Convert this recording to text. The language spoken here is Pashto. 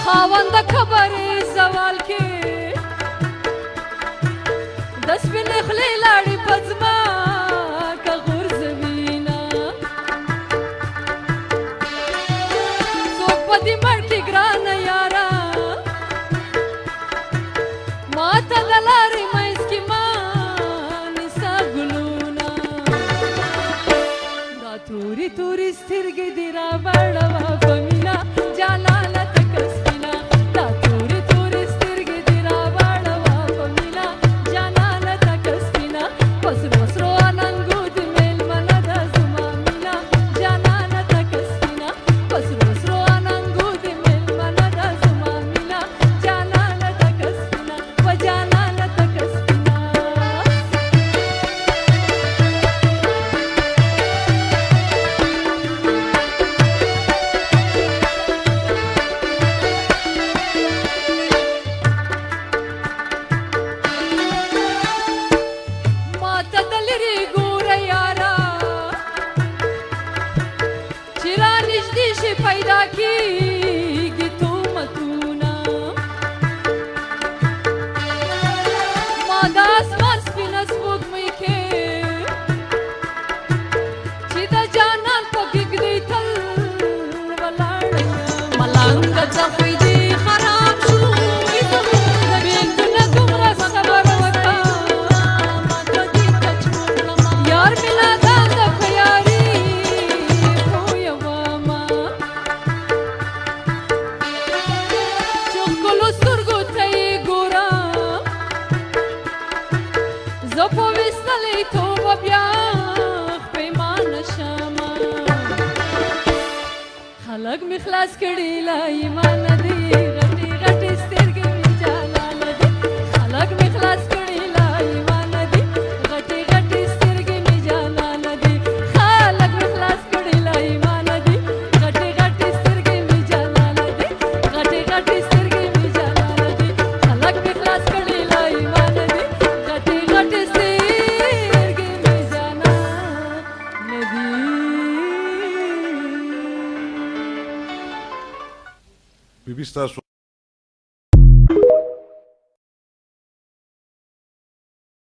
خاوند خبرې سوال کې د سپینې خولې لاړې په ځمکه غورځوینه څوک په دې مړ کې ګرانه یاره ما ته د لارې منځ کې ما نیسه ګلونه دا تورې تورې سترګې دې راوړوه په مینه جانانه تکه سپینه دا تورې تورې سترګې دې راوړوه په مینه جانانه تکه سپینه په سرو سرو اننګو دې مېلمنه ده زما مینه جانانه تکه سپینه په سرو سرو اننګو دې مېلمنه ده زما مینه جانانه تکه سپینه په جانانه تکه سپینه ماته د لرې ګوره یاره چې را نږدې شي پیدا کېږي تهمتونه ما د اسمان سپینه سپوږمۍ کې چې د جانان په ګېږدۍ تل ولاړه یم ملنګه څپۍ دې خراب شو د بېلتونه دومره صبر وکړه یار ملا دان د خیاري پویوما چې ښکلو سترګو ته یې ګورم زه په ویستلی توبه بیا پښیمانه شمه خلک مې خلاص کړي له ایمانه دي غټې غټې سترګې مې جانانه دي خلک مې خلاص کړي له ایمانه دي غټې غټې سترګې مې جانانه دي خلک مې خلاص کړي له ایمانه دي غټې غټې سترګې مې جانانه دي غټې غټې سترګې مې جانانه دي خلک مې خلاص کړي له ایمانه دي غټې غټې سترګې مې جانانه دي بیبي ستاسو